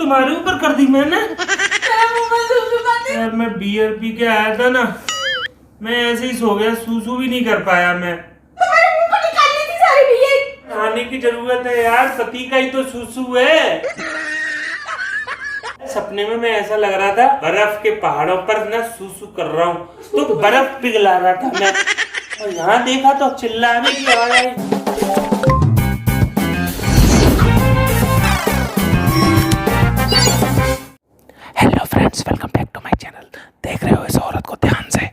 तुम्हारे ऊपर कर दी मैंने। यार मैं बियर पी के आया था ना, मैं ऐसे ही सो गया, सूसू भी नहीं कर पाया मैं। खाने की जरूरत है यार, पति का ही तो सूसू है। सपने में मैं ऐसा लग रहा था बर्फ के पहाड़ों पर ना सूसू कर रहा हूँ, तो बर्फ पिघला रहा था मैं, और यहाँ देखा तो चिल्लाने की आवाज आई। Hello friends, welcome back to my channel. देख रहे हो इस औरत को ध्यान से।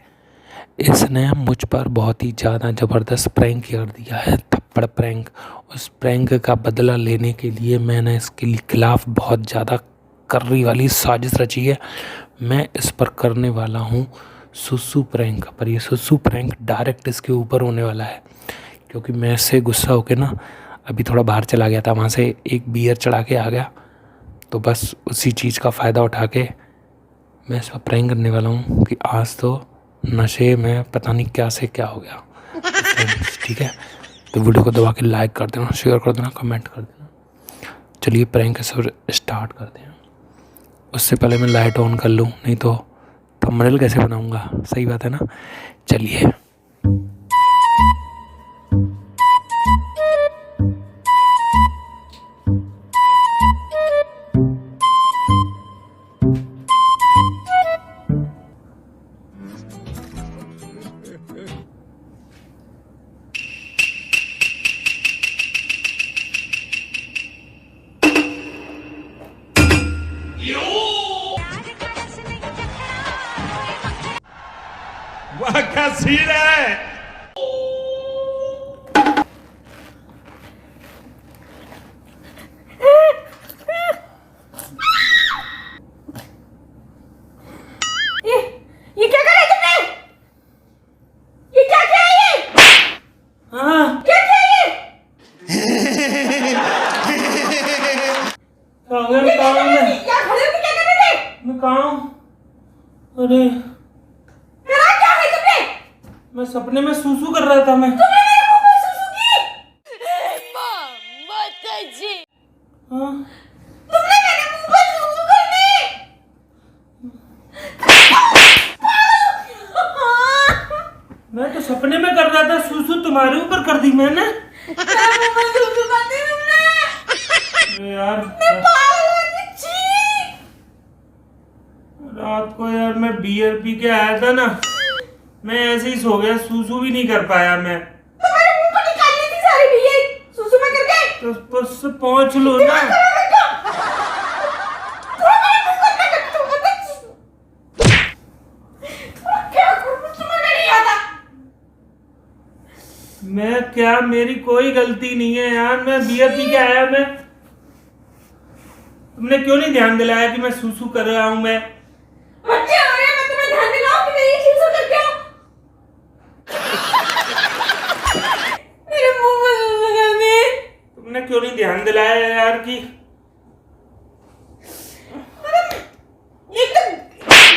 इसने मुझ पर बहुत ही ज़्यादा ज़बरदस्त प्रैंक कर दिया है, थप्पड़ प्रैंक। उस प्रैंक का बदला लेने के लिए मैंने इसके खिलाफ बहुत ज़्यादा कर्री वाली साजिश रची है। मैं इस पर करने वाला हूँ सुसु प्रैंक, पर ये सुसु प्रैंक डायरेक्ट इसके ऊपर होने वाला है, क्योंकि मैं इससे गुस्सा होकर ना अभी थोड़ा बाहर चला गया था, वहाँ से एक बियर चढ़ा के आ गया। तो बस उसी चीज़ का फ़ायदा उठा के मैं इस पर प्रैंक करने वाला हूँ कि आज तो नशे में पता नहीं क्या से क्या हो गया। ठीक है, तो वीडियो को दबा के लाइक कर देना, शेयर कर देना, कमेंट कर देना। चलिए प्रैंक स्टार्ट करते हैं। उससे पहले मैं लाइट ऑन कर लूँ, नहीं तो थंबनेल कैसे बनाऊँगा। सही बात है ना। चलिए वाह क्या सीन है। ये क्या कर रहे तुमने? ये क्या किया ये? हाँ क्या किया ये? कहाँ गया, मैं कहाँ हूँ मैं? क्या खड़े होके क्या कर रहे थे? मैं कहाँ हूँ? अरे करा क्या है तुमने? मैं सपने में सूसू कर रहा था मैं। तुमने मेरे मुंह में सुसु की? हाँ तुमने मेरे मुंह में सुसु कर दी? मैं तो सपने में कर रहा था सूसू, तुम्हारे ऊपर कर दी मैंने। मेरे मुंह में सुसु कर दी तुमने? अरे यार पागल हो गई, छी! रात को यार मैं बियर पी के आया था ना, मैं ऐसे ही सो गया, सूसू भी नहीं कर पाया मैं। तो मेरे मुंह को निकालनी थी सारी भी ये सुसु में करके। तो बस पहुंच लो ना। मैं क्या, मेरी कोई गलती नहीं है यार, मैं बियर पी के आया मैं। तुमने क्यों नहीं ध्यान दिलाया कि मैं सूसू कर रहा हूँ मैं? बच्चे हो रहे हैं, मैं तुम्हें ध्यान दिलाऊं कि मैं ये चीज़ करके आऊं? मेरे मुंह में सुसु कर दी। तुमने क्यों नहीं ध्यान दिलाया यार कि एक तो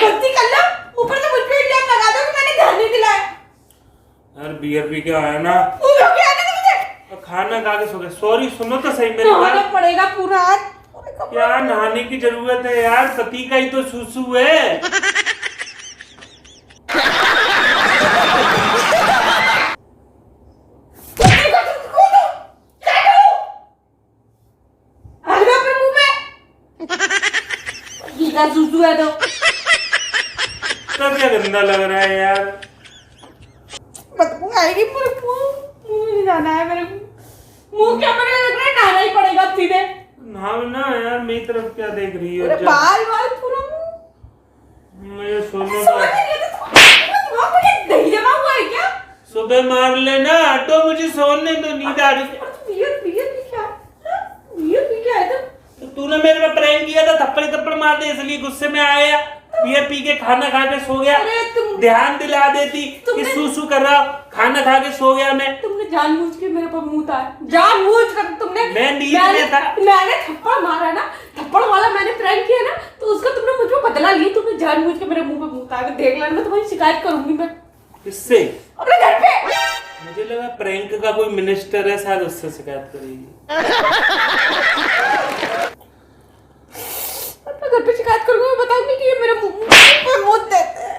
गलती कर लो, ऊपर से मुझ पे इल्जाम लगा दो कि मैंने ध्यान नहीं दिलाया। यार बियर पी के आया ना, वो लोग क्या कहते मुझे? तो खाना खा के सो गया। सॉरी, सुनो तो सही मेरी नहाना बात। पड़ेगा पूरा आज। क्या नहाने की जरूरत है यार, पति का ही तो सूसू है। सुसु है तो तब क्या गंदा लग रहा है यार। बदबू आएगी, मेरे मुंह नहीं जाना है। मेरे मुंह क्या, मेरे लग रहा है नहाना ही पड़ेगा अब सीधे। नहाओ ना यार, मेरी तरफ क्या देख रही हो? मेरे बाल बाल पूरा मुंह मुझे सोने समझ का। नहीं आता। तुम्हारा मुझे दही जमा हुआ है क्या? सुबह मार लेना, हटो, मुझे सोने दो, नींद आ रही है। और तुम बियर बियर भी क्या? बियर भी क्या है तुम? तो तूने मेरे पे प्रैंक किया था, थप्पड़ थप्पड़ मार दे, इसलिए गुस्से में आया। बियर पी के खाना खा के सो गया। अरे तुम ध्यान दिला देती कि सूसू कर रहा, खाना खा के सो गया मैं। तुमने जानबूझ के मेरे पर मुंह था, जानबूझ कर तुमने। मैं नींद में था। मैंने थप्पड़ मारा ना, थप्पड़ वाला मैंने प्रैंक किया ना, तो उसका तुमने मुझ पे बदला लिया। तुमने जानबूझ के मेरे मुंह पे मुंह था। देख लेना, मैं तुम्हारी शिकायत करूंगी मैं किससे? अपने घर पे। मुझे लगा प्रैंक का कोई मिनिस्टर है, शायद उससे शिकायत करेगी। घर पे शिकायत करूंगी, मैं बताऊंगी कि ये मेरे मुंह पे मुंह देते हैं।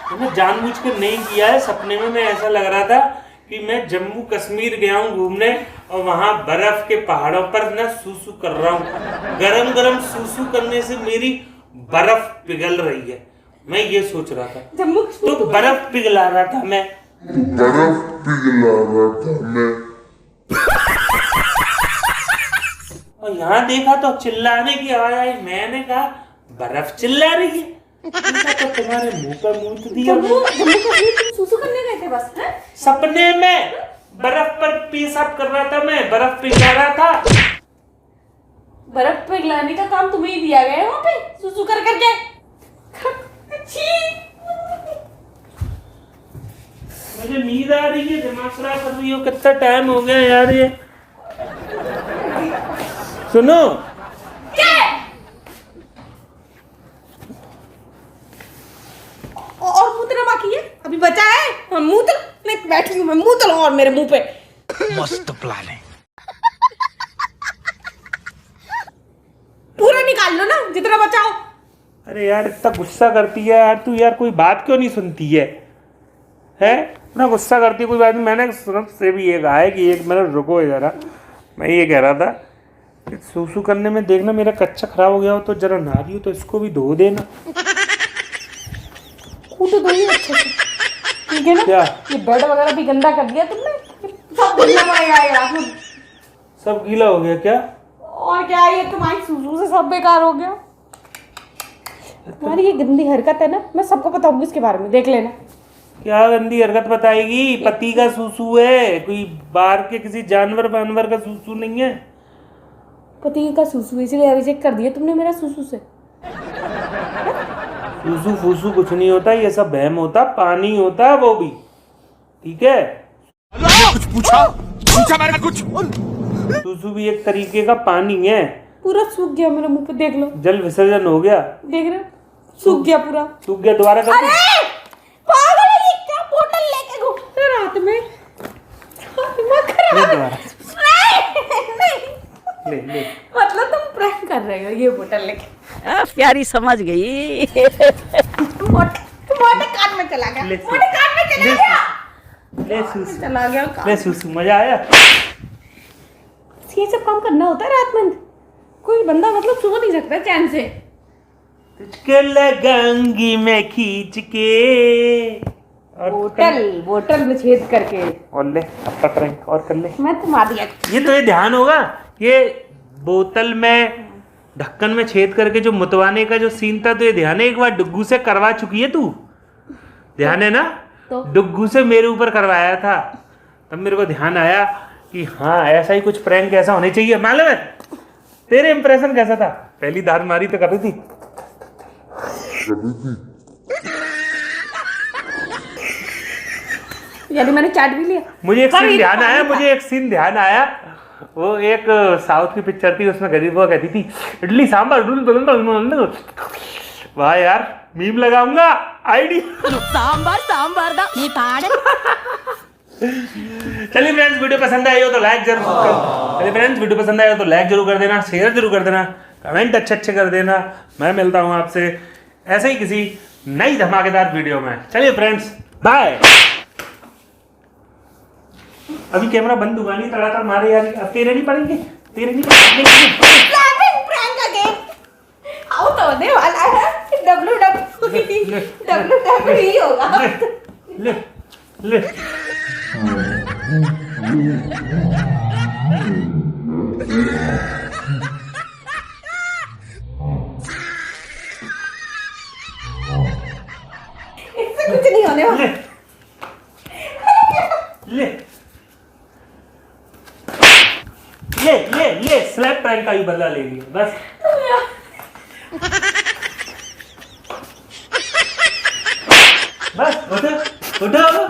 मैंने जानबूझ कर नहीं किया है। सपने में मैं ऐसा लग रहा था कि मैं जम्मू कश्मीर गया हूँ घूमने और वहां बर्फ के पहाड़ों पर ना सूसू कर रहा हूँ। गरम गरम सूसू करने से मेरी बर्फ पिघल रही है। मैं ये सोच रहा था जम्मू तो बर्फ पिघला रहा था मैं। और यहाँ देखा तो चिल्लाने की आवाज आई। मैंने कहा बर्फ चिल्ला रही है। तो तुम्हारे मुंह पर मूत दिया। जम्मू कश्मीर तुम सूसू करने गए थे बस, हैं? सपने में बर्फ पर पेशाब कर रहा था मैं, बर्फ पिघला रहा था। बर्फ पिघलाने का काम तुम्हें ही दिया गया है वहाँ पे, सूसू कर करके। छी। मुझे नींद आ रही है, दिमाग खराब कर रही हो। कितना टाइम हो गया यार ये। सुनो और मुंह तेरा बाकी है, अभी बचा है। हाँ, मुंह तल मैं बैठी हूँ, मैं मुंह तलूं और मेरे मुंह पे। मस्त प्लान है। पूरा निकाल लो ना, जितना बचाओ। अरे यार इतना गुस्सा करती है यार तू। यार कोई बात क्यों नहीं सुनती है? इतना गुस्सा करती है कोई बात नहीं। मैंने से भी ये कहा है कि एक मिनट रुको जरा। मैं ये कह रहा था कि सूसू करने में देखना मेरा कच्चा खराब हो गया हो तो जरा नारी हो तो इसको भी धो देना। कूट दो ही अच्छे से, ठीक है ना? क्या? ये बेड वगैरह भी गंदा कर दिया तुमने, सब धुलना पड़ेगा यार। सब गीला हो गया क्या? और क्या, ये तुम्हारी सूसू से सब बेकार हो गया। तुम्हारी ये गंदी हरकत है ना, मैं सबको बताऊंगी इसके बारे में, देख लेना। क्या गंदी हरकत बताएगी? पति का सूसू है, कोई बाहर के किसी जानवर वानवर का सूसू नहीं है। पति का सूसू, इसीलिए रिजेक्ट कर दिया तुमने मेरा सूसू से। सूसू फूसू कुछ नहीं होता, ये सब बहम होता, पानी होता है वो भी, ठीक है? कुछ पूछा मैंने कुछ। सूसू भी एक तरीके का पानी है। पूरा सूख गया मेरे मुंह पे, देख लो। जल विसर्जन हो गया, देख रहे हो, सूख गया पूरा। सूख गया। दोबारा कर। अरे पागल है, ये क्या बोतल लेके घूमते रात में? दिमाग खराब है। दोबारा ले ले। मतलब तुम प्रैंक कर रहे हो ये बोतल लेके? प्यारी समझ गई। मोटे कान में चला गया, ले मोटे कान में चला गया, ले सूसू, चला गया ले सूसू। मजा आया? ये सब काम करना होता है रात में। कोई बंदा मतलब सो नहीं सकता चैन से। तुझको लगाऊंगी मैं खींच के। और बोतल में छेद करके। और ले अब तक रैंक और कर ले। मैं तो मार दिया। ये तो ये ध्यान होगा, ये बोतल में ढक्कन में छेद करके जो मुतवाने का जो सीन था, तो ये ध्यान है एक बार डुग्गू से करवा चुकी है तू, ध्यान है ना? तो डुग्गू से मेरे ऊपर करवाया था, तब मेरे को ध्यान आया कि हाँ ऐसा ही कुछ प्रैंक ऐसा होने चाहिए। मालूम है तेरे इंप्रेशन कैसा था? पहली दाद मारी तो कर रही थी। यानी मैंने चाट भी लिया। मुझे एक सीन ध्यान आया। वो एक साउथ की पिक्चर थी, उसमें गरीब वो कहती थी इडली सांभर। वाह यार, मीम लगाऊंगा आईडिया। चलिए फ्रेंड्स, वीडियो पसंद आई हो तो लाइक जरूर कर देना, शेयर जरूर कर देना, कमेंट अच्छे कर देना। मैं मिलता हूँ आपसे ऐसे ही किसी नई धमाकेदार वीडियो में। चलिए फ्रेंड्स, बाय। अभी कैमरा बंद हुआ नहीं, तड़ातड़ मारे यार। अब तेरे नहीं पड़ेंगे। Prank again. आओ तो होने वाला है। WWE होगा। ले ले इससे कुछ नहीं होने वाला। ले स्लैप प्रैंक का ही बदला ले लिया बस। बस उठो।